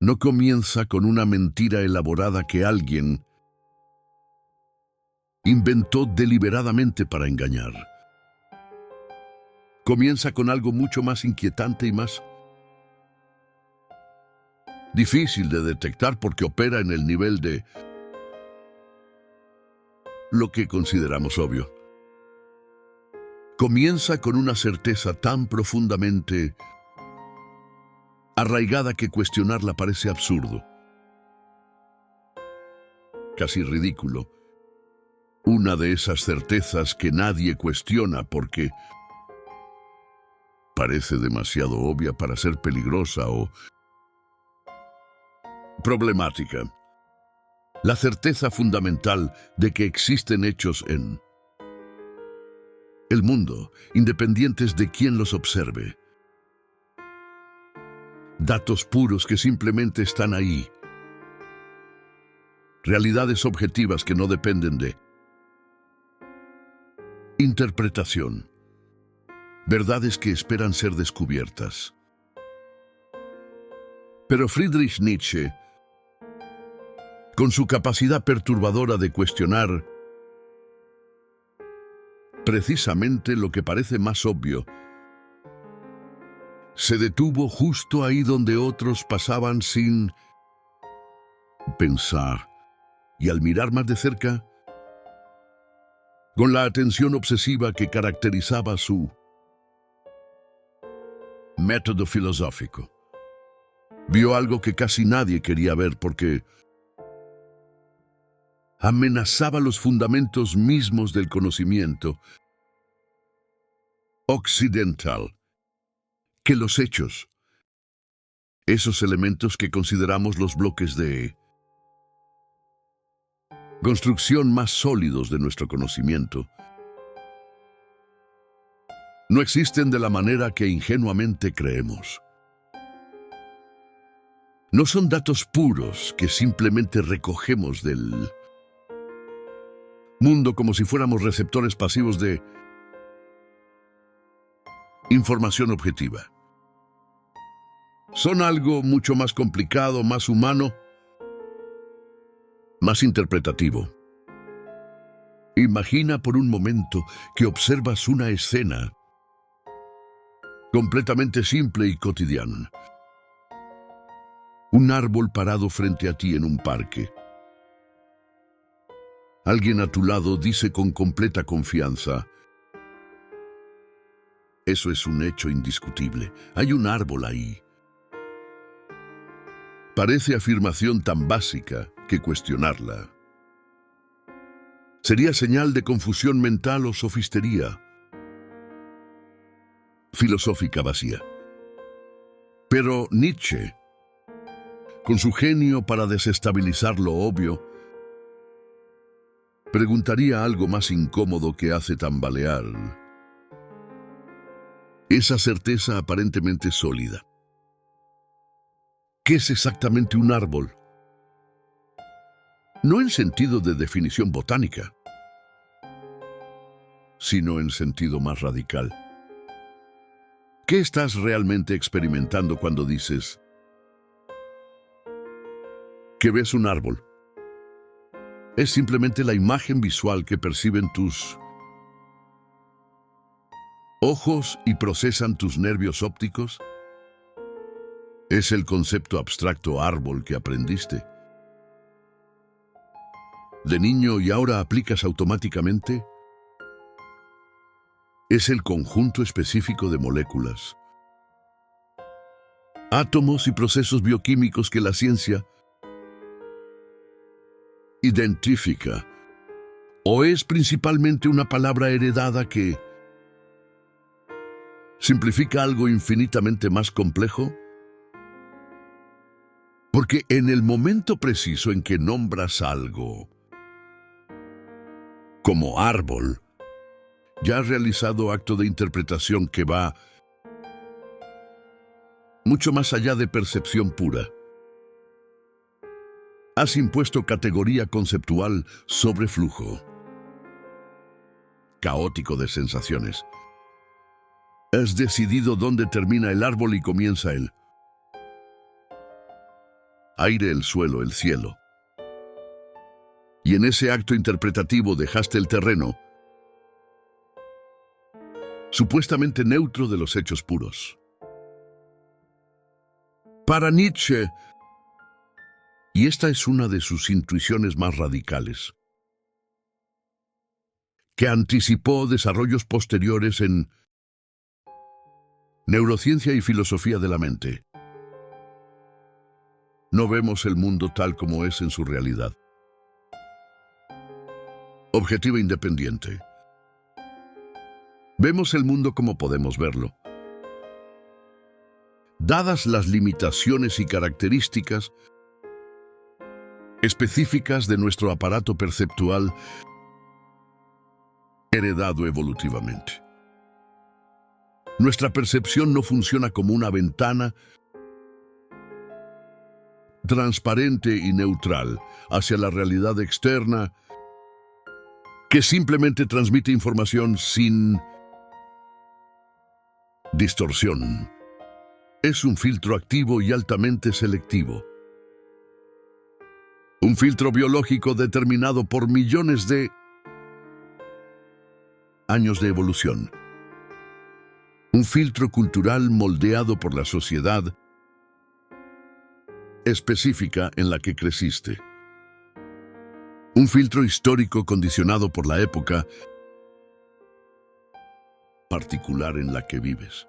no comienza con una mentira elaborada que alguien inventó deliberadamente para engañar. Comienza con algo mucho más inquietante y más difícil de detectar porque opera en el nivel de lo que consideramos obvio. Comienza con una certeza tan profundamente arraigada que cuestionarla parece absurdo, casi ridículo. Una de esas certezas que nadie cuestiona porque parece demasiado obvia para ser peligrosa o problemática. La certeza fundamental de que existen hechos en el mundo, independientes de quién los observe. Datos puros que simplemente están ahí. Realidades objetivas que no dependen de interpretación. Verdades que esperan ser descubiertas. Pero Friedrich Nietzsche, con su capacidad perturbadora de cuestionar precisamente lo que parece más obvio, se detuvo justo ahí donde otros pasaban sin pensar, y al mirar más de cerca, con la atención obsesiva que caracterizaba su método filosófico, vio algo que casi nadie quería ver porque amenazaba los fundamentos mismos del conocimiento occidental, que los hechos, esos elementos que consideramos los bloques de construcción más sólidos de nuestro conocimiento, no existen de la manera que ingenuamente creemos. No son datos puros que simplemente recogemos del mundo como si fuéramos receptores pasivos de información objetiva. Son algo mucho más complicado, más humano, más interpretativo. Imagina por un momento que observas una escena completamente simple y cotidiana. Un árbol parado frente a ti en un parque. Alguien a tu lado dice con completa confianza: eso es un hecho indiscutible. Hay un árbol ahí. Parece afirmación tan básica que cuestionarla sería señal de confusión mental o sofistería filosófica vacía. Pero Nietzsche, con su genio para desestabilizar lo obvio, preguntaría algo más incómodo que hace tambalear esa certeza aparentemente sólida. ¿Qué es exactamente un árbol? No en sentido de definición botánica, sino en sentido más radical. ¿Qué estás realmente experimentando cuando dices que ves un árbol? ¿Es simplemente la imagen visual que perciben tus ojos y procesan tus nervios ópticos? ¿Es el concepto abstracto árbol que aprendiste de niño y ahora aplicas automáticamente? ¿Es el conjunto específico de moléculas, átomos y procesos bioquímicos que la ciencia identifica? ¿O es principalmente una palabra heredada que simplifica algo infinitamente más complejo? Porque en el momento preciso en que nombras algo como árbol, ya has realizado acto de interpretación que va mucho más allá de percepción pura. Has impuesto categoría conceptual sobre flujo caótico de sensaciones. Has decidido dónde termina el árbol y comienza él. aire, el suelo, el cielo. Y en ese acto interpretativo dejaste el terreno supuestamente neutro de los hechos puros. Para Nietzsche, y esta es una de sus intuiciones más radicales, que anticipó desarrollos posteriores en neurociencia y filosofía de la mente. No vemos el mundo tal como es en su realidad. Objetiva e independiente. Vemos el mundo como podemos verlo. Dadas las limitaciones y características específicas de nuestro aparato perceptual heredado evolutivamente. Nuestra percepción no funciona como una ventana transparente y neutral hacia la realidad externa que simplemente transmite información sin distorsión. Es un filtro activo y altamente selectivo. Un filtro biológico determinado por millones de años de evolución. Un filtro cultural moldeado por la sociedad específica en la que creciste. Un filtro histórico condicionado por la época particular en la que vives.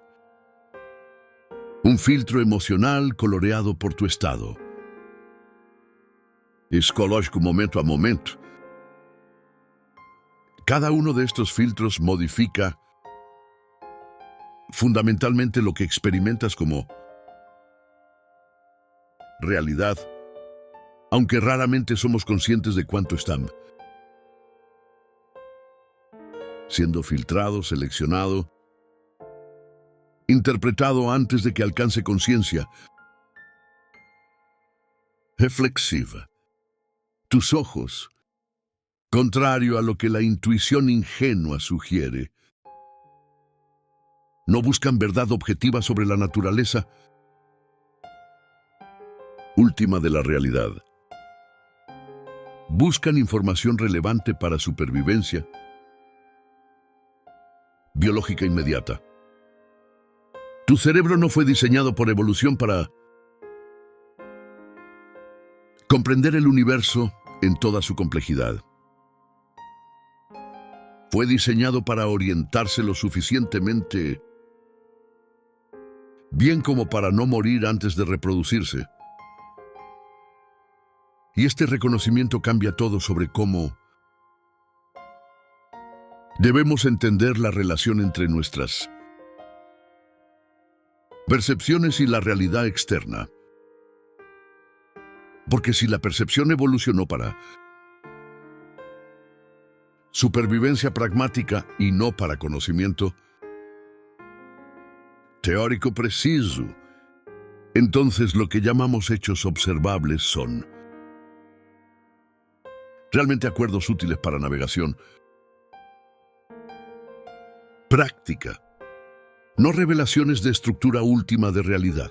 Un filtro emocional coloreado por tu estado psicológico momento a momento. Cada uno de estos filtros modifica fundamentalmente lo que experimentas como realidad, aunque raramente somos conscientes de cuánto están siendo filtrado, seleccionado, interpretado antes de que alcance conciencia reflexiva. Tus ojos, contrario a lo que la intuición ingenua sugiere, no buscan verdad objetiva sobre la naturaleza última de la realidad. Buscan información relevante para supervivencia biológica inmediata. Tu cerebro no fue diseñado por evolución para comprender el universo en toda su complejidad. Fue diseñado para orientarse lo suficientemente bien como para no morir antes de reproducirse. Y este reconocimiento cambia todo sobre cómo debemos entender la relación entre nuestras percepciones y la realidad externa. Porque si la percepción evolucionó para supervivencia pragmática y no para conocimiento teórico preciso, entonces lo que llamamos hechos observables son realmente acuerdos útiles para navegación práctica, no revelaciones de estructura última de realidad.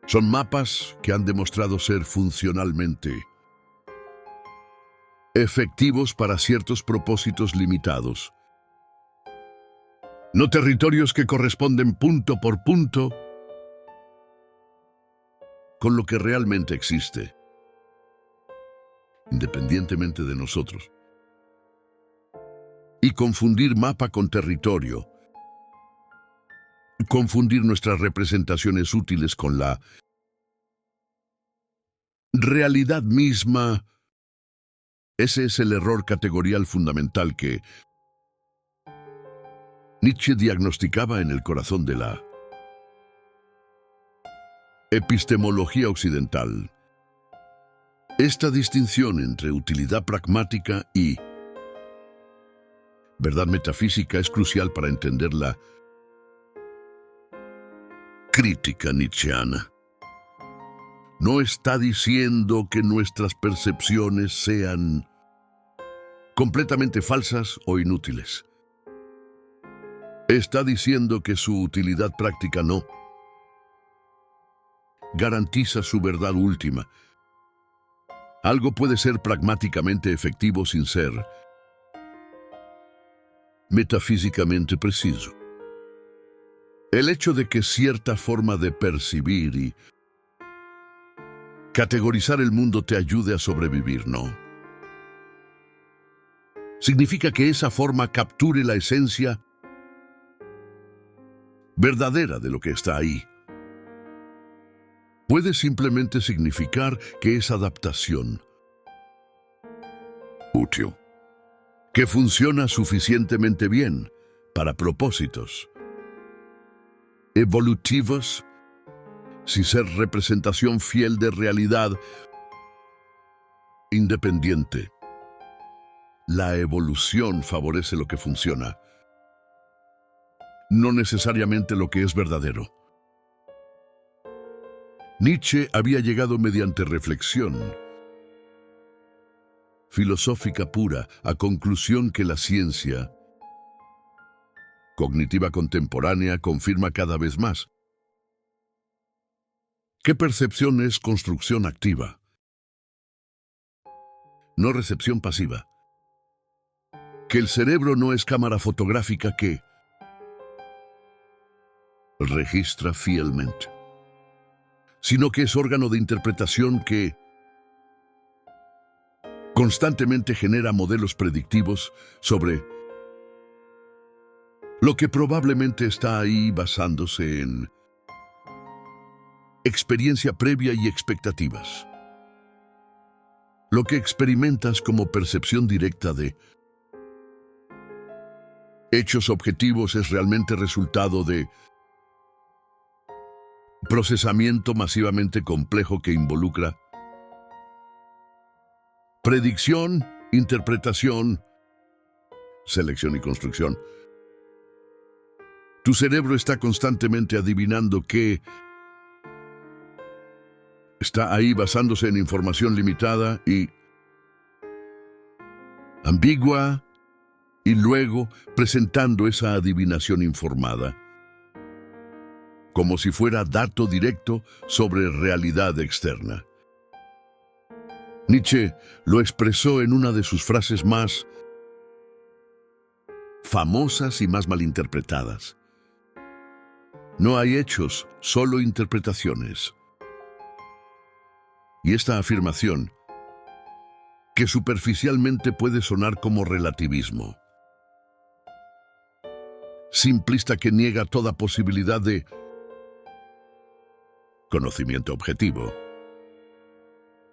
Son mapas que han demostrado ser funcionalmente efectivos para ciertos propósitos limitados. No territorios que corresponden punto por punto con lo que realmente existe, independientemente de nosotros. Y confundir mapa con territorio, confundir nuestras representaciones útiles con la realidad misma, ese es el error categorial fundamental que Nietzsche diagnosticaba en el corazón de la epistemología occidental. Esta distinción entre utilidad pragmática y verdad metafísica es crucial para entender la crítica nietzscheana. No está diciendo que nuestras percepciones sean completamente falsas o inútiles. Está diciendo que su utilidad práctica no garantiza su verdad última. Algo puede ser pragmáticamente efectivo sin ser metafísicamente preciso. El hecho de que cierta forma de percibir y categorizar el mundo te ayude a sobrevivir, ¿no? Significa que esa forma capture la esencia verdadera de lo que está ahí. Puede simplemente significar que es adaptación útil, que funciona suficientemente bien para propósitos evolutivos, sin ser representación fiel de realidad independiente. La evolución favorece lo que funciona, no necesariamente lo que es verdadero. Nietzsche había llegado mediante reflexión filosófica pura a conclusión que la ciencia cognitiva contemporánea confirma cada vez más que percepción es construcción activa, no recepción pasiva, que el cerebro no es cámara fotográfica que registra fielmente, sino que es órgano de interpretación que constantemente genera modelos predictivos sobre lo que probablemente está ahí basándose en experiencia previa y expectativas. Lo que experimentas como percepción directa de hechos objetivos es realmente resultado de procesamiento masivamente complejo que involucra predicción, interpretación, selección y construcción. Tu cerebro está constantemente adivinando qué está ahí basándose en información limitada y ambigua y luego presentando esa adivinación informada como si fuera dato directo sobre realidad externa. Nietzsche lo expresó en una de sus frases más famosas y más malinterpretadas. No hay hechos, solo interpretaciones. Y esta afirmación, que superficialmente puede sonar como relativismo, simplista que niega toda posibilidad de conocimiento objetivo,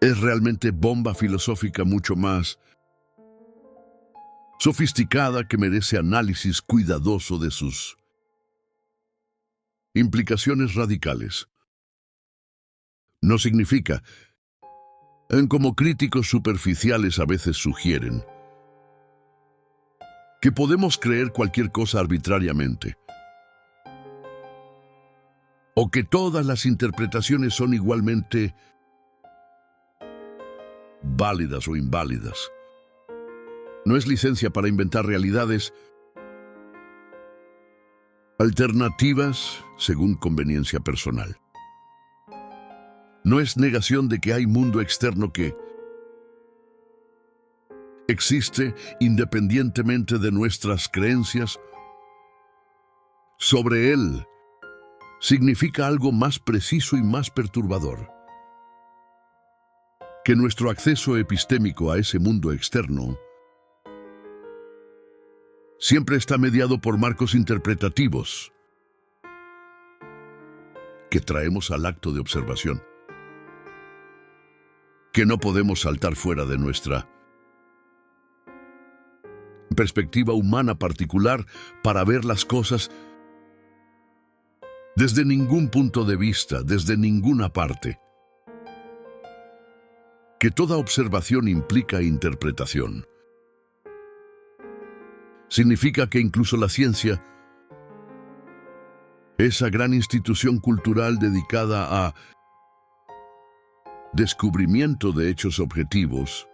es realmente bomba filosófica mucho más sofisticada que merece análisis cuidadoso de sus implicaciones radicales. No significa, como críticos superficiales a veces sugieren, que podemos creer cualquier cosa arbitrariamente, o que todas las interpretaciones son igualmente válidas o inválidas. No es licencia para inventar realidades alternativas según conveniencia personal. No es negación de que hay mundo externo que existe independientemente de nuestras creencias sobre él. Significa algo más preciso y más perturbador. Que nuestro acceso epistémico a ese mundo externo siempre está mediado por marcos interpretativos que traemos al acto de observación, que no podemos saltar fuera de nuestra perspectiva humana particular para ver las cosas desde ningún punto de vista, desde ninguna parte. Que toda observación implica interpretación. Significa que incluso la ciencia, esa gran institución cultural dedicada a descubrimiento de hechos objetivos,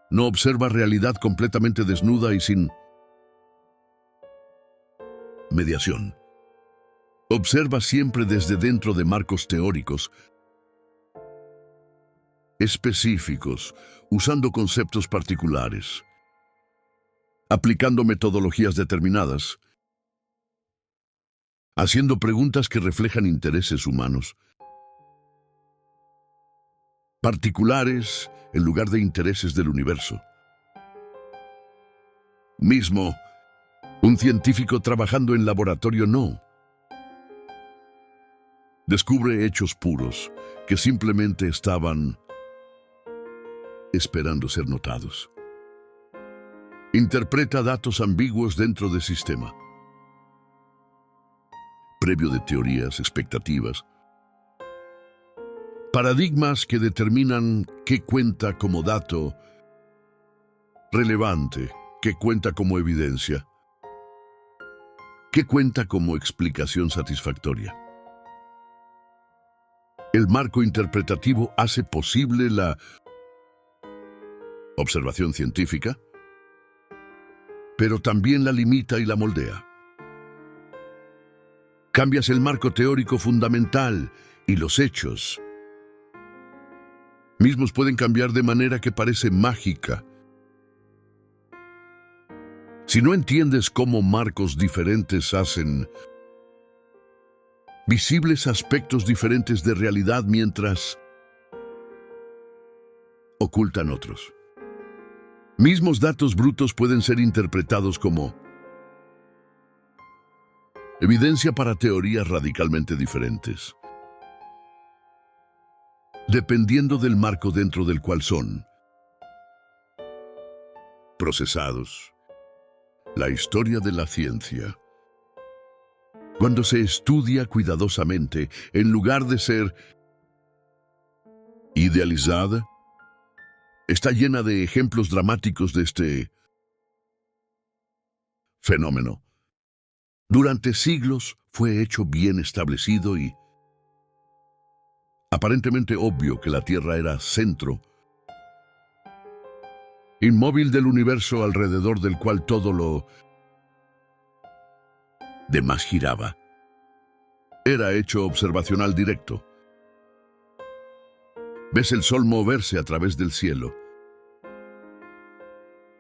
no observa realidad completamente desnuda y sin mediación. Observa siempre desde dentro de marcos teóricos específicos, usando conceptos particulares, aplicando metodologías determinadas, haciendo preguntas que reflejan intereses humanos, particulares en lugar de intereses del universo. Mismo, un científico trabajando en laboratorio no descubre hechos puros que simplemente estaban esperando ser notados. Interpreta datos ambiguos dentro del sistema, previo de teorías, expectativas, paradigmas que determinan qué cuenta como dato relevante, qué cuenta como evidencia, qué cuenta como explicación satisfactoria. El marco interpretativo hace posible la observación científica, pero también la limita y la moldea. Cambias el marco teórico fundamental y los hechos mismos pueden cambiar de manera que parece mágica. Si no entiendes cómo marcos diferentes hacen visibles aspectos diferentes de realidad mientras ocultan otros. Mismos datos brutos pueden ser interpretados como evidencia para teorías radicalmente diferentes, dependiendo del marco dentro del cual son procesados. La historia de la ciencia, cuando se estudia cuidadosamente, en lugar de ser idealizada, está llena de ejemplos dramáticos de este fenómeno. Durante siglos fue hecho bien establecido y aparentemente obvio que la Tierra era centro inmóvil del universo alrededor del cual todo lo demás giraba. Era hecho observacional directo. Ves el sol moverse a través del cielo.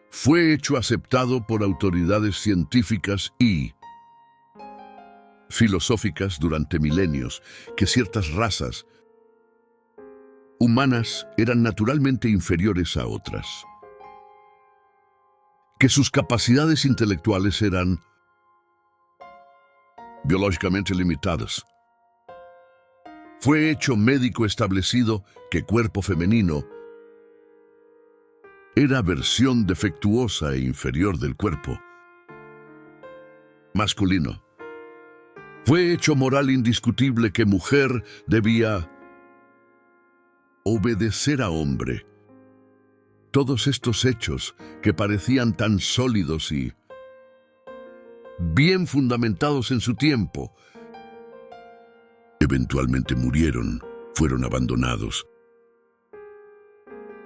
Fue hecho aceptado por autoridades científicas y filosóficas durante milenios que ciertas razas humanas eran naturalmente inferiores a otras, que sus capacidades intelectuales eran biológicamente limitadas. Fue hecho médico establecido que cuerpo femenino era versión defectuosa e inferior del cuerpo masculino. Fue hecho moral indiscutible que mujer debía obedecer a hombre. Todos estos hechos que parecían tan sólidos y bien fundamentados en su tiempo, eventualmente murieron, fueron abandonados.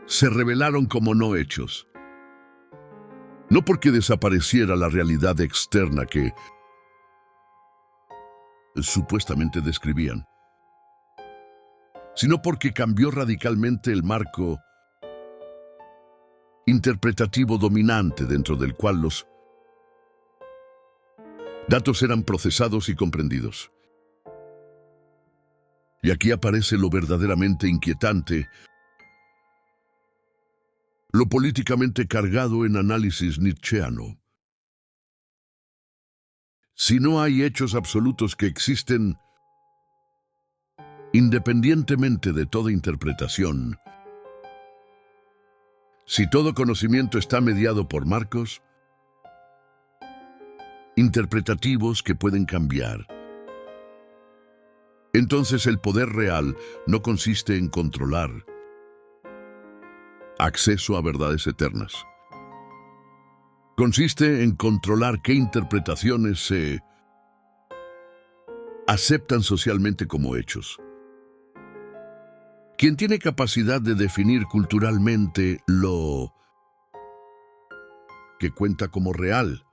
Se revelaron como no hechos. No porque desapareciera la realidad externa que supuestamente describían, sino porque cambió radicalmente el marco interpretativo dominante dentro del cual los datos eran procesados y comprendidos. Y aquí aparece lo verdaderamente inquietante, lo políticamente cargado en análisis nietzscheano. Si no hay hechos absolutos que existen independientemente de toda interpretación, si todo conocimiento está mediado por marcos interpretativos que pueden cambiar, entonces el poder real no consiste en controlar acceso a verdades eternas. Consiste en controlar qué interpretaciones se aceptan socialmente como hechos. Quien tiene capacidad de definir culturalmente lo que cuenta como real,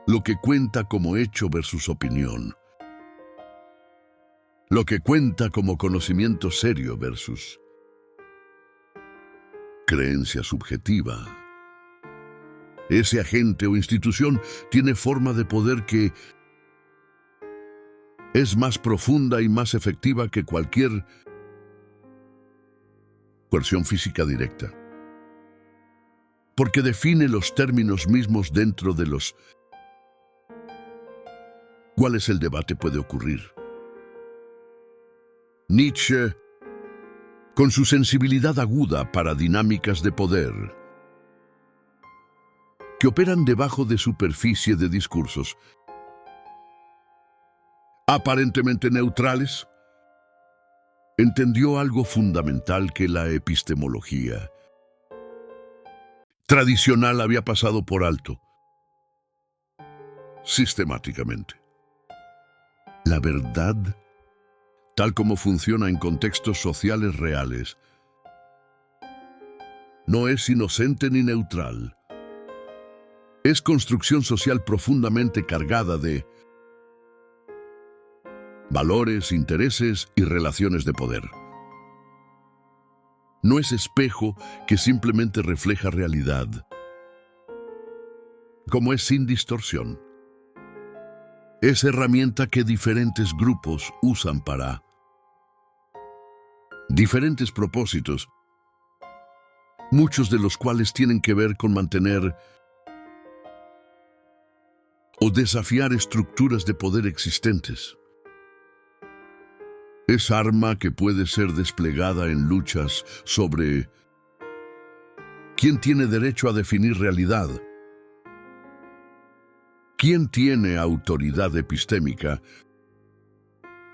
lo que cuenta como hecho versus opinión, lo que cuenta como conocimiento serio versus creencia subjetiva. Ese agente o institución tiene forma de poder que es más profunda y más efectiva que cualquier coerción física directa, porque define los términos mismos dentro de los cuales el debate puede ocurrir. Nietzsche, con su sensibilidad aguda para dinámicas de poder, que operan debajo de superficie de discursos aparentemente neutrales, entendió algo fundamental que la epistemología tradicional había pasado por alto sistemáticamente. La verdad, tal como funciona en contextos sociales reales, no es inocente ni neutral. Es construcción social profundamente cargada de valores, intereses y relaciones de poder. No es espejo que simplemente refleja realidad, como es sin distorsión. Es herramienta que diferentes grupos usan para diferentes propósitos, muchos de los cuales tienen que ver con mantener o desafiar estructuras de poder existentes. Es arma que puede ser desplegada en luchas sobre quién tiene derecho a definir realidad, quién tiene autoridad epistémica,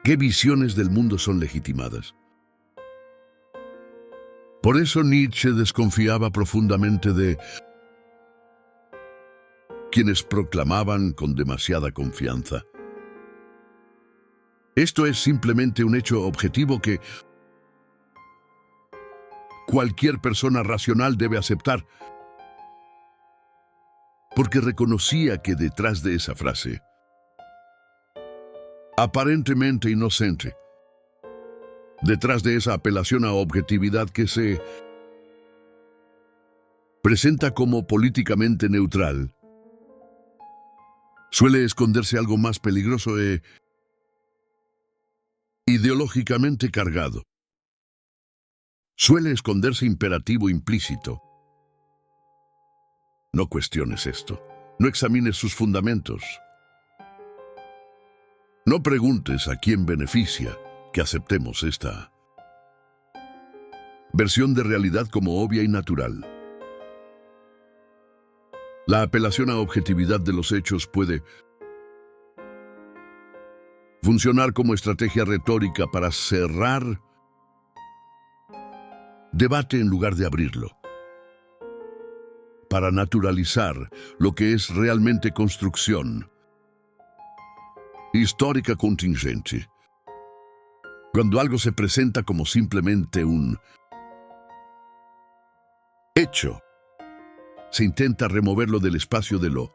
qué visiones del mundo son legitimadas. Por eso Nietzsche desconfiaba profundamente de quienes proclamaban con demasiada confianza: esto es simplemente un hecho objetivo que cualquier persona racional debe aceptar, porque reconocía que detrás de esa frase, aparentemente inocente, detrás de esa apelación a objetividad que se presenta como políticamente neutral, suele esconderse algo más peligroso e ideológicamente cargado. Suele esconderse imperativo implícito. No cuestiones esto. No examines sus fundamentos. No preguntes a quién beneficia que aceptemos esta versión de realidad como obvia y natural. La apelación a objetividad de los hechos puede funcionar como estrategia retórica para cerrar debate en lugar de abrirlo, para naturalizar lo que es realmente construcción histórica contingente. Cuando algo se presenta como simplemente un hecho, se intenta removerlo del espacio de lo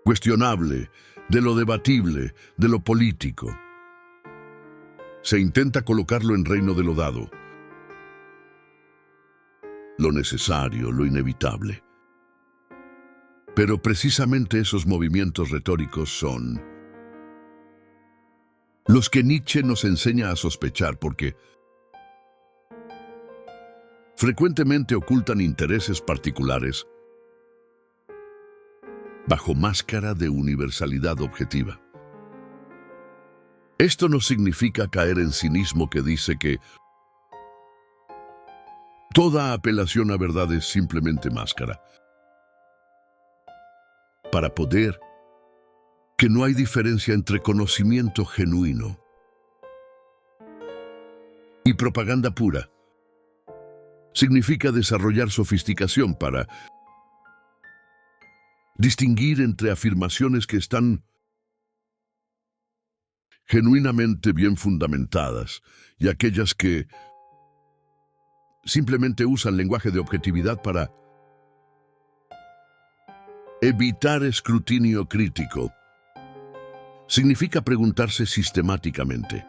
cuestionable, de lo debatible, de lo político. Se intenta colocarlo en reino de lo dado, lo necesario, lo inevitable. Pero precisamente esos movimientos retóricos son los que Nietzsche nos enseña a sospechar, porque frecuentemente ocultan intereses particulares bajo máscara de universalidad objetiva. Esto no significa caer en cinismo que dice que toda apelación a verdad es simplemente máscara para poder, que no hay diferencia entre conocimiento genuino y propaganda pura. Significa desarrollar sofisticación para distinguir entre afirmaciones que están genuinamente bien fundamentadas y aquellas que simplemente usan lenguaje de objetividad para evitar escrutinio crítico. Significa preguntarse sistemáticamente: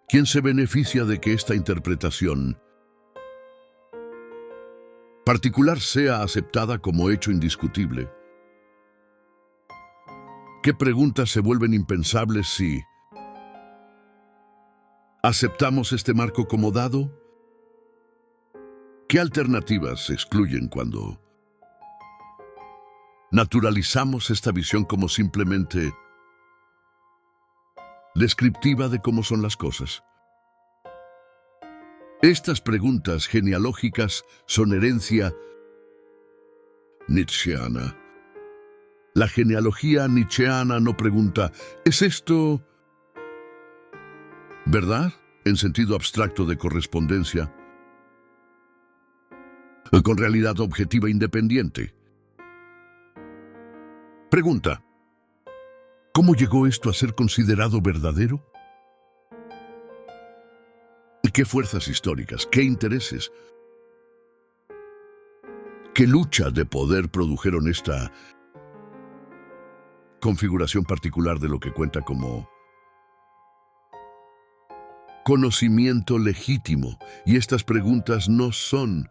¿quién se beneficia de que esta interpretación particular sea aceptada como hecho indiscutible? ¿Qué preguntas se vuelven impensables si aceptamos este marco como dado? ¿Qué alternativas se excluyen cuando naturalizamos esta visión como simplemente descriptiva de cómo son las cosas? Estas preguntas genealógicas son herencia nietzscheana. La genealogía nietzscheana no pregunta: ¿es esto verdad? En sentido abstracto de correspondencia con realidad objetiva independiente. Pregunta: ¿cómo llegó esto a ser considerado verdadero? ¿Qué fuerzas históricas, qué intereses, qué lucha de poder produjeron esta configuración particular de lo que cuenta como conocimiento legítimo? Y estas preguntas no son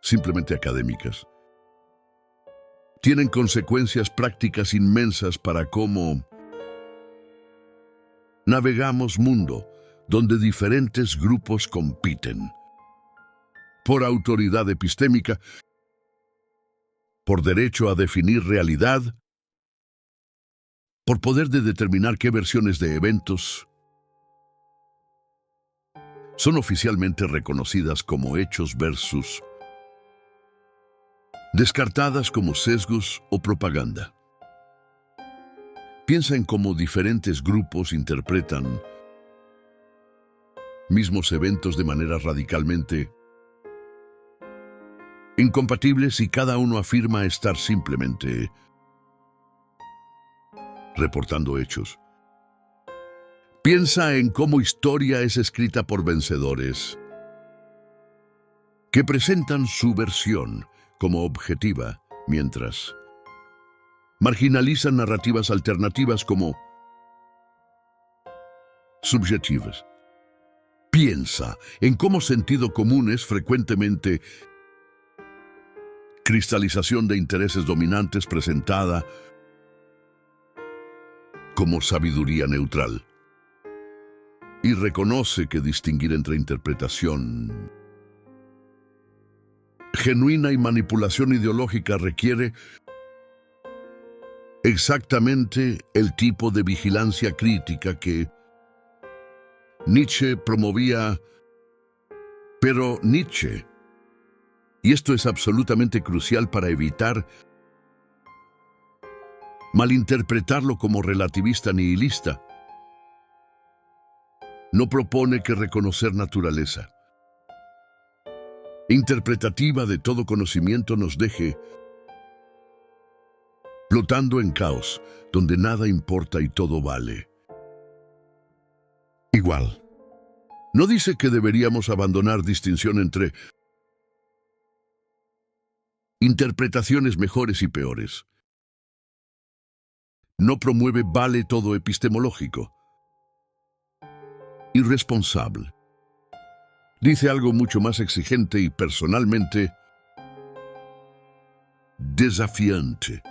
simplemente académicas. Tienen consecuencias prácticas inmensas para cómo navegamos mundo donde diferentes grupos compiten por autoridad epistémica, por derecho a definir realidad, por poder de determinar qué versiones de eventos son oficialmente reconocidas como hechos versus descartadas como sesgos o propaganda. Piensa en cómo diferentes grupos interpretan mismos eventos de manera radicalmente incompatibles y cada uno afirma estar simplemente reportando hechos. Piensa en cómo historia es escrita por vencedores que presentan su versión como objetiva, mientras marginalizan narrativas alternativas como subjetivas. Piensa en cómo sentido común es frecuentemente cristalización de intereses dominantes presentada como sabiduría neutral. Y reconoce que distinguir entre interpretación genuina y manipulación ideológica requiere exactamente el tipo de vigilancia crítica que Nietzsche promovía. Pero Nietzsche, y esto es absolutamente crucial para evitar malinterpretarlo como relativista nihilista, no propone que reconocer naturaleza interpretativa de todo conocimiento nos deje flotando en caos, donde nada importa y todo vale igual. No dice que deberíamos abandonar distinción entre interpretaciones mejores y peores. No promueve vale todo epistemológico. Irresponsable. Dice algo mucho más exigente y personalmente desafiante,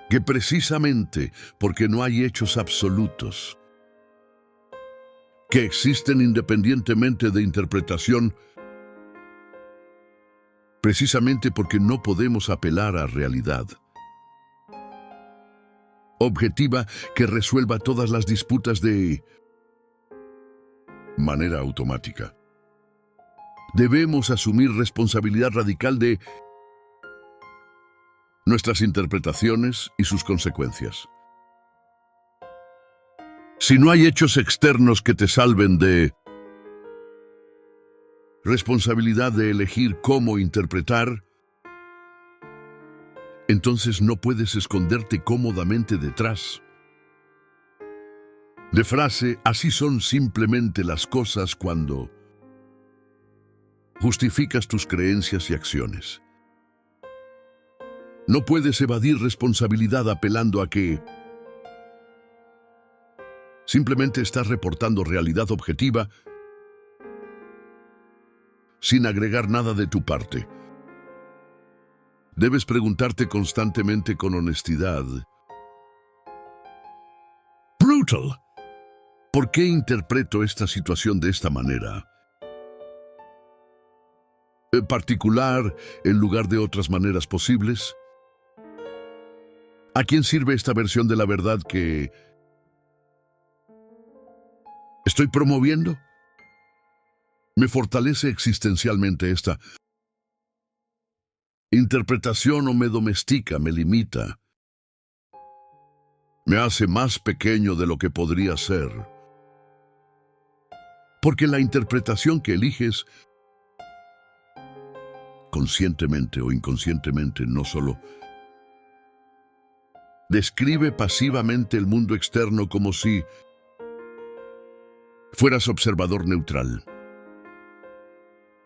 que precisamente porque no hay hechos absolutos que existen independientemente de interpretación, precisamente porque no podemos apelar a realidad objetiva que resuelva todas las disputas de manera automática. Debemos asumir responsabilidad radical de nuestras interpretaciones y sus consecuencias. Si no hay hechos externos que te salven de responsabilidad de elegir cómo interpretar, entonces no puedes esconderte cómodamente detrás de frase "así son simplemente las cosas" cuando justificas tus creencias y acciones. No puedes evadir responsabilidad apelando a que simplemente estás reportando realidad objetiva sin agregar nada de tu parte. Debes preguntarte constantemente con honestidad: Brutal. ¿Por qué interpreto esta situación de esta manera? ¿En particular en lugar de otras maneras posibles? ¿A quién sirve esta versión de la verdad que estoy promoviendo? ¿Me fortalece existencialmente esta interpretación o me domestica, me limita? Me hace más pequeño de lo que podría ser. Porque la interpretación que eliges, conscientemente o inconscientemente, no solo describe pasivamente el mundo externo como si fueras observador neutral.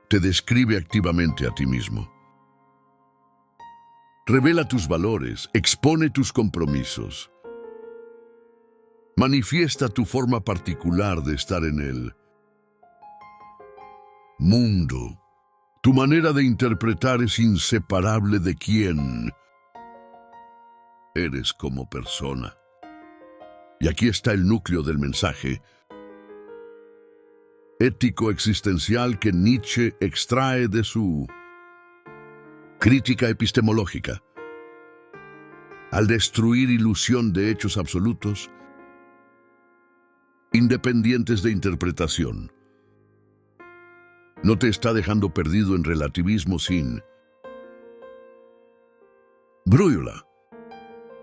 Te describe activamente a ti mismo. Revela tus valores, expone tus compromisos. Manifiesta tu forma particular de estar en el mundo. Tu manera de interpretar es inseparable de quién eres como persona. Y aquí está el núcleo del mensaje ético existencial que Nietzsche extrae de su crítica epistemológica. Al destruir ilusión de hechos absolutos, independientes de interpretación, no te está dejando perdido en relativismo sin brújula.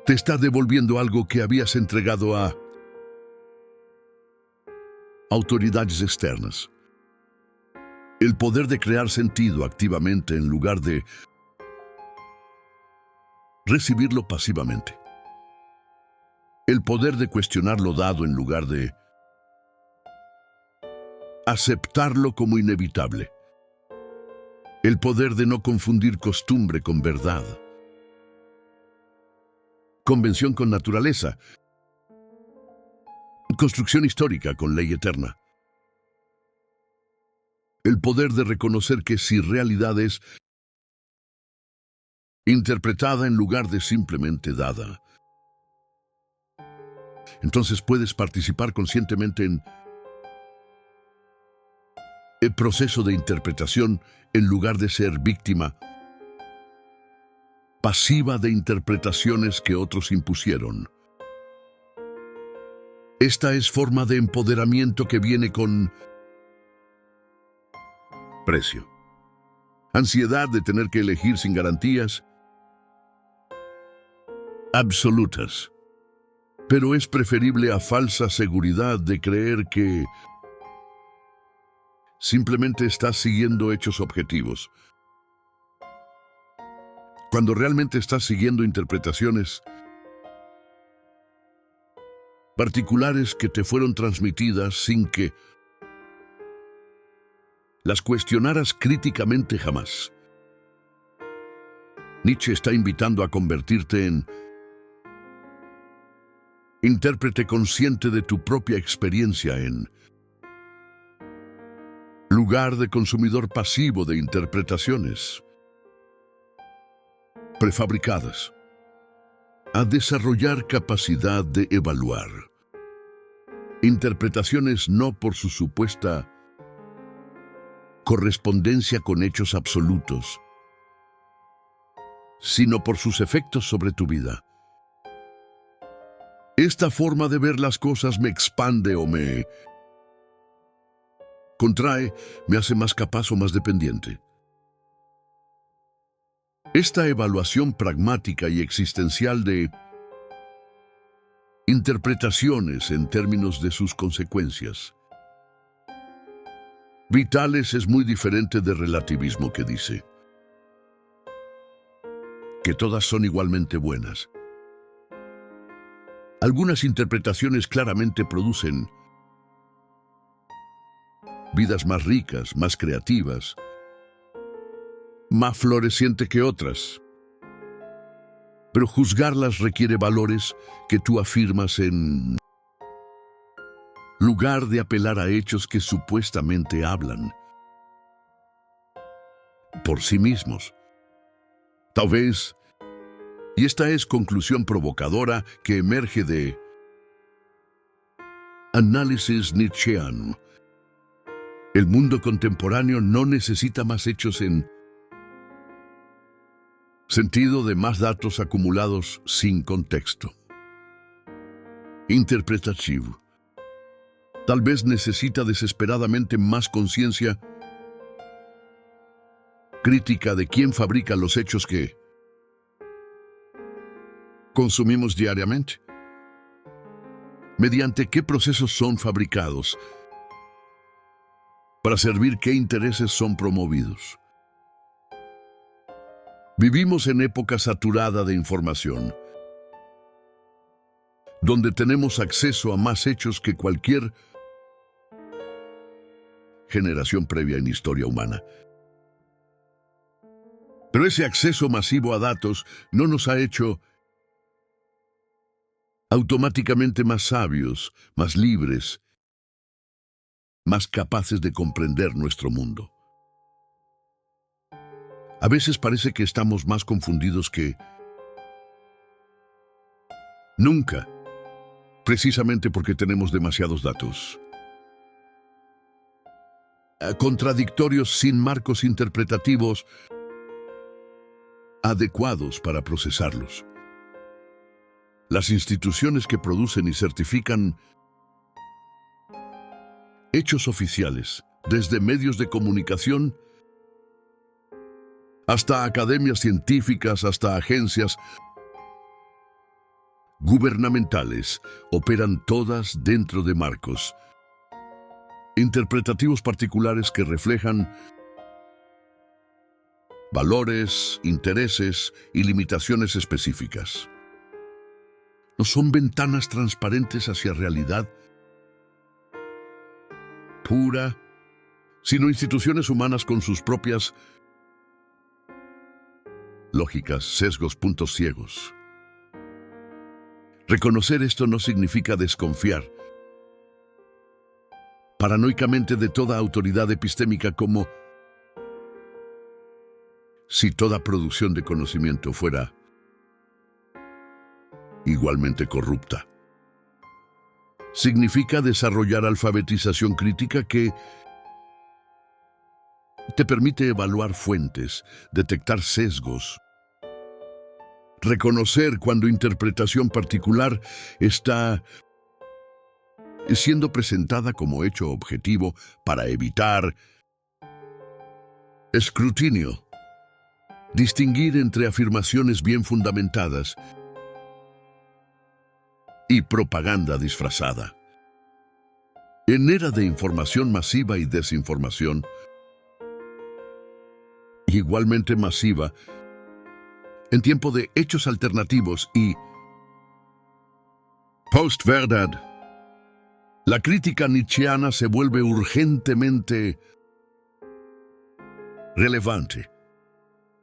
Te está devolviendo algo que habías entregado a autoridades externas. El poder de crear sentido activamente en lugar de recibirlo pasivamente. El poder de cuestionar lo dado en lugar de aceptarlo como inevitable. El poder de no confundir costumbre con verdad. Convención con naturaleza. Construcción histórica con ley eterna. El poder de reconocer que si realidad es interpretada en lugar de simplemente dada, entonces puedes participar conscientemente en el proceso de interpretación en lugar de ser víctima pasiva de interpretaciones que otros impusieron. Esta es forma de empoderamiento que viene con precio. Ansiedad de tener que elegir sin garantías absolutas. Pero es preferible a falsa seguridad de creer que simplemente estás siguiendo hechos objetivos, cuando realmente estás siguiendo interpretaciones particulares que te fueron transmitidas sin que las cuestionaras críticamente jamás. Nietzsche está invitando a convertirte en intérprete consciente de tu propia experiencia en lugar de consumidor pasivo de interpretaciones prefabricadas, a desarrollar capacidad de evaluar interpretaciones no por su supuesta correspondencia con hechos absolutos, sino por sus efectos sobre tu vida. Esta forma de ver las cosas me expande o me contrae, me hace más capaz o más dependiente. Esta evaluación pragmática y existencial de interpretaciones en términos de sus consecuencias vitales es muy diferente de relativismo que dice que todas son igualmente buenas. Algunas interpretaciones claramente producen vidas más ricas, más creativas, más florecientes que otras. pero juzgarlas requiere valores que tú afirmas en lugar de apelar a hechos que supuestamente hablan por sí mismos. Tal vez, y esta es conclusión provocadora que emerge de análisis nietzscheano, el mundo contemporáneo no necesita más hechos en sentido de más datos acumulados sin contexto interpretativo. Tal vez necesita desesperadamente más conciencia crítica de quién fabrica los hechos que consumimos diariamente, mediante qué procesos son fabricados, para servir qué intereses son promovidos. Vivimos en época saturada de información, donde tenemos acceso a más hechos que cualquier generación previa en historia humana. Pero ese acceso masivo a datos no nos ha hecho automáticamente más sabios, más libres, más capaces de comprender nuestro mundo. A veces parece que estamos más confundidos que nunca, precisamente porque tenemos demasiados datos. Contradictorios sin marcos interpretativos adecuados para procesarlos. Las instituciones que producen y certifican hechos oficiales, desde medios de comunicación hasta academias científicas, hasta agencias gubernamentales, operan todas dentro de marcos interpretativos particulares que reflejan valores, intereses y limitaciones específicas. No son ventanas transparentes hacia realidad pura, sino instituciones humanas con sus propias lógicas, sesgos, puntos ciegos. Reconocer esto no significa desconfiar paranoicamente de toda autoridad epistémica, como si toda producción de conocimiento fuera igualmente corrupta. Significa desarrollar alfabetización crítica que te permite evaluar fuentes, detectar sesgos, reconocer cuando interpretación particular está siendo presentada como hecho objetivo para evitar escrutinio, distinguir entre afirmaciones bien fundamentadas y propaganda disfrazada. En era de información masiva y desinformación, igualmente masiva, en tiempo de hechos alternativos y post-verdad, la crítica nietzscheana se vuelve urgentemente relevante.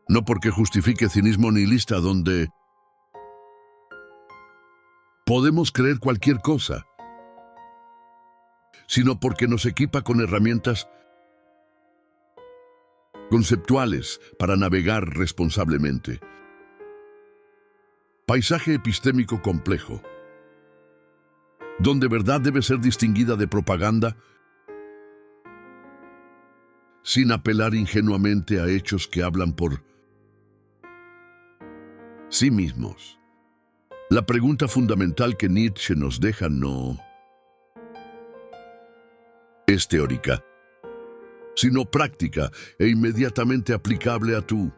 No porque justifique cinismo nihilista donde podemos creer cualquier cosa, sino porque nos equipa con herramientas conceptuales para navegar responsablemente. Paisaje epistémico complejo, donde verdad debe ser distinguida de propaganda, sin apelar ingenuamente a hechos que hablan por sí mismos. La pregunta fundamental que Nietzsche nos deja no es teórica, sino práctica e inmediatamente aplicable a tu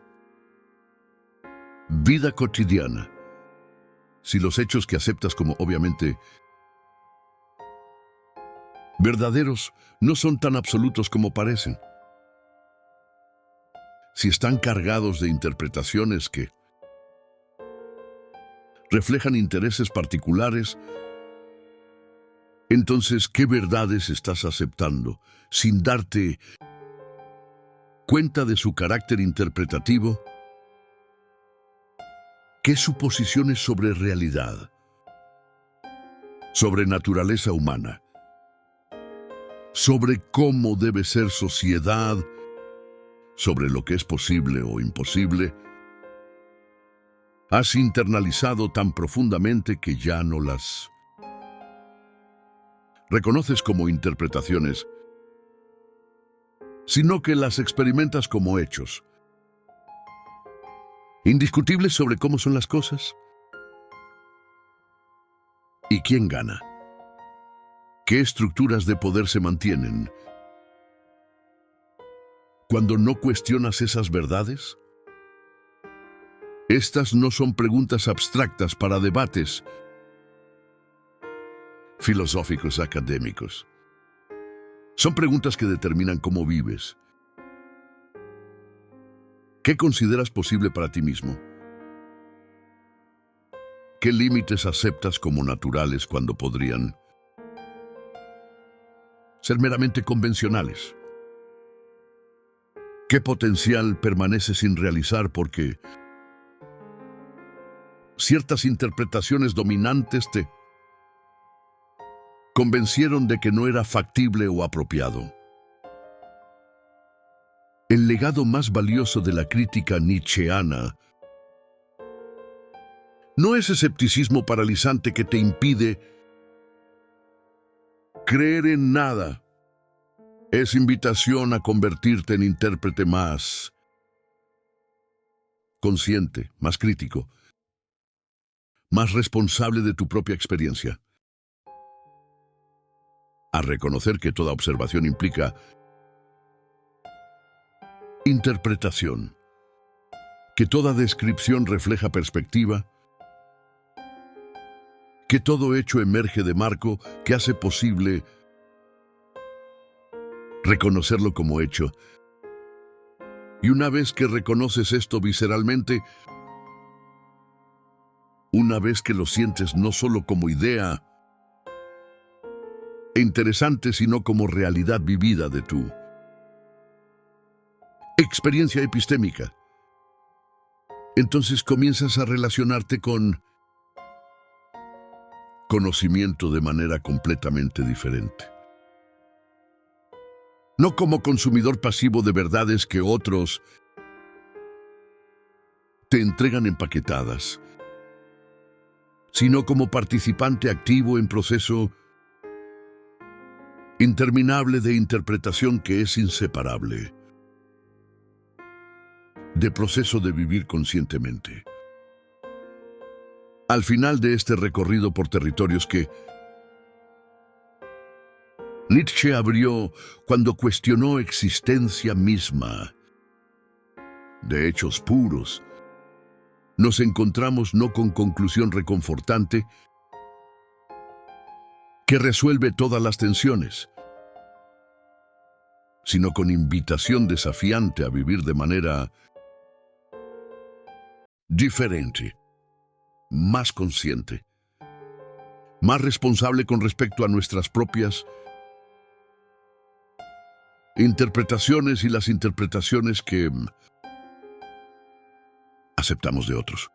vida cotidiana. Si los hechos que aceptas como obviamente verdaderos no son tan absolutos como parecen, si están cargados de interpretaciones que reflejan intereses particulares, entonces, ¿qué verdades estás aceptando sin darte cuenta de su carácter interpretativo? ¿Qué suposiciones sobre realidad, sobre naturaleza humana, sobre cómo debe ser sociedad, sobre lo que es posible o imposible, has internalizado tan profundamente que ya no las reconoces como interpretaciones, sino que las experimentas como hechos, indiscutibles sobre cómo son las cosas? ¿Y quién gana? ¿Qué estructuras de poder se mantienen cuando no cuestionas esas verdades? Estas no son preguntas abstractas para debates filosóficos académicos. Son preguntas que determinan cómo vives. ¿Qué consideras posible para ti mismo? ¿Qué límites aceptas como naturales cuando podrían ser meramente convencionales? ¿Qué potencial permanece sin realizar porque ciertas interpretaciones dominantes te convencieron de que no era factible o apropiado? El legado más valioso de la crítica nietzscheana no es escepticismo paralizante que te impide creer en nada. Es invitación a convertirte en intérprete más consciente, más crítico, más responsable de tu propia experiencia. A reconocer que toda observación implica interpretación, que toda descripción refleja perspectiva, que todo hecho emerge de marco que hace posible reconocerlo como hecho. Y una vez que reconoces esto visceralmente, una vez que lo sientes no solo como idea interesante, sino como realidad vivida de tu experiencia epistémica, entonces comienzas a relacionarte con conocimiento de manera completamente diferente. No como consumidor pasivo de verdades que otros te entregan empaquetadas, sino como participante activo en proceso interminable de interpretación que es inseparable de proceso de vivir conscientemente. Al final de este recorrido por territorios que Nietzsche abrió cuando cuestionó existencia misma de hechos puros, nos encontramos no con conclusión reconfortante que resuelve todas las tensiones, sino con invitación desafiante a vivir de manera diferente, más consciente, más responsable con respecto a nuestras propias interpretaciones y las interpretaciones que aceptamos de otros.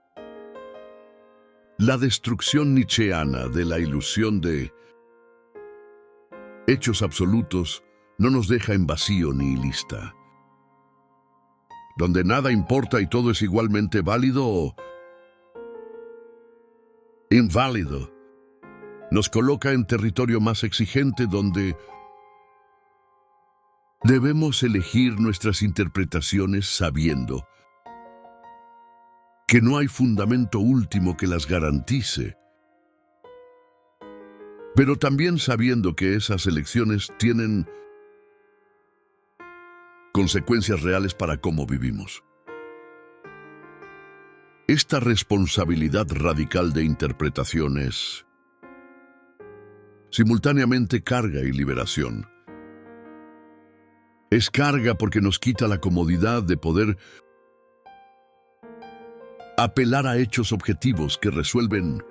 La destrucción nietzscheana de la ilusión de hechos absolutos no nos deja en vacío ni lista, donde nada importa y todo es igualmente válido o inválido. Nos coloca en territorio más exigente donde debemos elegir nuestras interpretaciones sabiendo que no hay fundamento último que las garantice, pero también sabiendo que esas elecciones tienen consecuencias reales para cómo vivimos. Esta responsabilidad radical de interpretación es simultáneamente carga y liberación. Es carga porque nos quita la comodidad de poder apelar a hechos objetivos que resuelven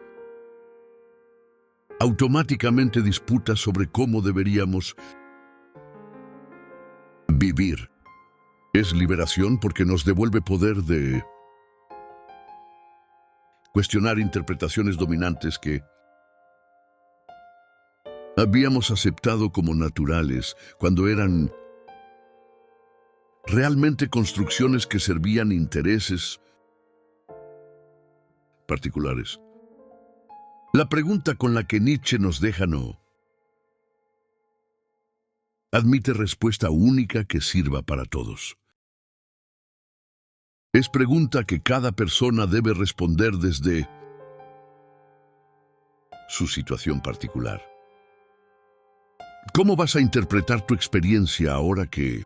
automáticamente disputas sobre cómo deberíamos vivir. Es liberación porque nos devuelve poder de cuestionar interpretaciones dominantes que habíamos aceptado como naturales cuando eran realmente construcciones que servían intereses particulares. La pregunta con la que Nietzsche nos deja no admite respuesta única que sirva para todos. Es pregunta que cada persona debe responder desde su situación particular. ¿Cómo vas a interpretar tu experiencia ahora que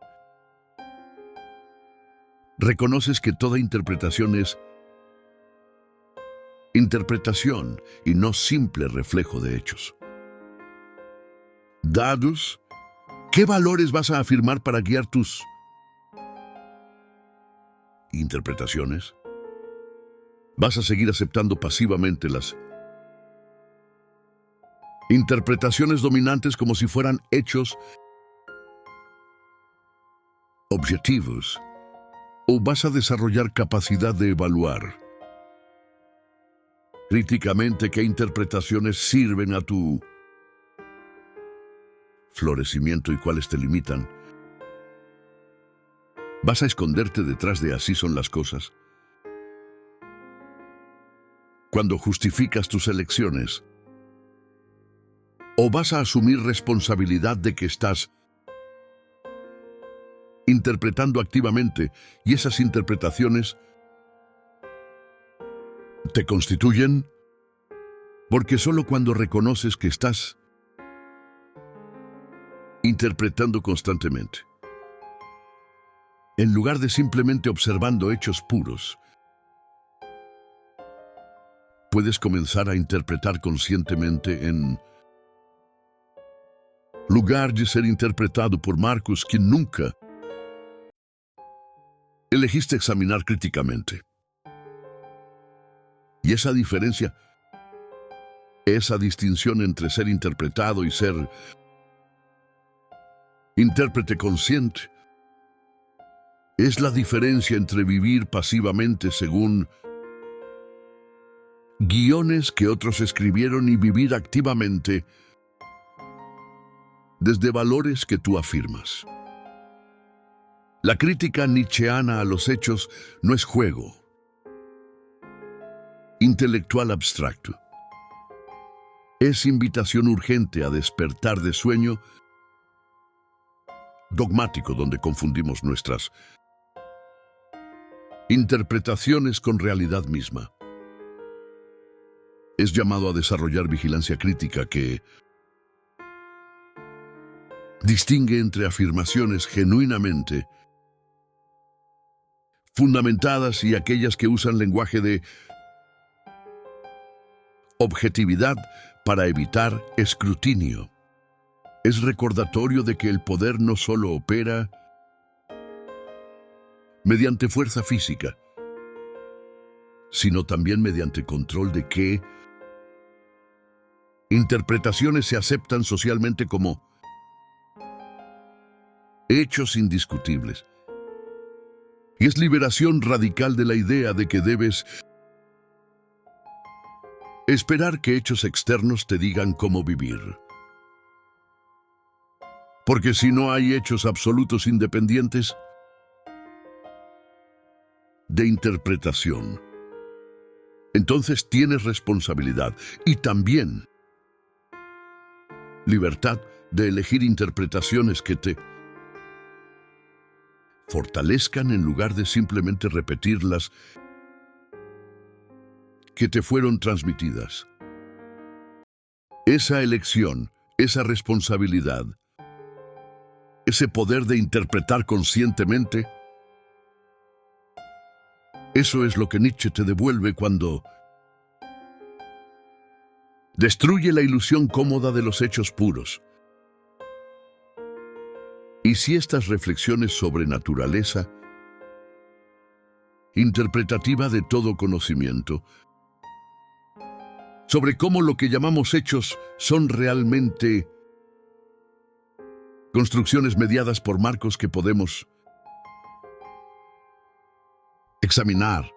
reconoces que toda interpretación es interpretación y no simple reflejo de hechos? Dados, ¿qué valores vas a afirmar para guiar tus interpretaciones? ¿Vas a seguir aceptando pasivamente las interpretaciones dominantes como si fueran hechos objetivos? ¿O vas a desarrollar capacidad de evaluar críticamente qué interpretaciones sirven a tu florecimiento y cuáles te limitan? ¿Vas a esconderte detrás de así son las cosas cuando justificas tus elecciones? ¿O vas a asumir responsabilidad de que estás interpretando activamente y esas interpretaciones te constituyen? Porque solo cuando reconoces que estás interpretando constantemente, en lugar de simplemente observando hechos puros, puedes comenzar a interpretar conscientemente en lugar de ser interpretado por Marcus, quien nunca elegiste examinar críticamente. Y esa diferencia, esa distinción entre ser interpretado y ser intérprete consciente, es la diferencia entre vivir pasivamente según guiones que otros escribieron y vivir activamente desde valores que tú afirmas. La crítica nietzscheana a los hechos no es juego intelectual abstracto. Es invitación urgente a despertar de sueño dogmático donde confundimos nuestras interpretaciones con realidad misma. Es llamado a desarrollar vigilancia crítica que distingue entre afirmaciones genuinamente fundamentadas y aquellas que usan lenguaje de objetividad para evitar escrutinio. Es recordatorio de que el poder no solo opera mediante fuerza física, sino también mediante control de qué interpretaciones se aceptan socialmente como hechos indiscutibles. Y es liberación radical de la idea de que debes esperar que hechos externos te digan cómo vivir. Porque si no hay hechos absolutos independientes de interpretación, entonces tienes responsabilidad y también libertad de elegir interpretaciones que te fortalezcan en lugar de simplemente repetirlas que te fueron transmitidas. Esa elección, esa responsabilidad, ese poder de interpretar conscientemente, eso es lo que Nietzsche te devuelve cuando destruye la ilusión cómoda de los hechos puros. Y si estas reflexiones sobre naturaleza interpretativa de todo conocimiento, sobre cómo lo que llamamos hechos son realmente construcciones mediadas por marcos que podemos examinar,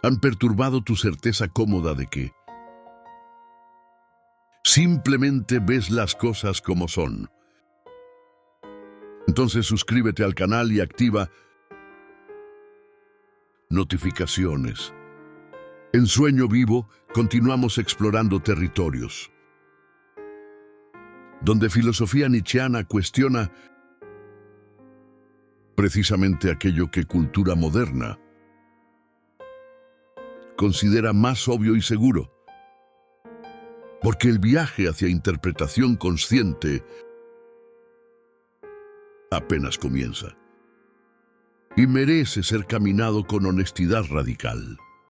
han perturbado tu certeza cómoda de que simplemente ves las cosas como son. Entonces suscríbete al canal y activa notificaciones. En Sueño Vivo continuamos explorando territorios donde filosofía nietzscheana cuestiona precisamente aquello que cultura moderna considera más obvio y seguro. Porque el viaje hacia interpretación consciente apenas comienza y merece ser caminado con honestidad radical.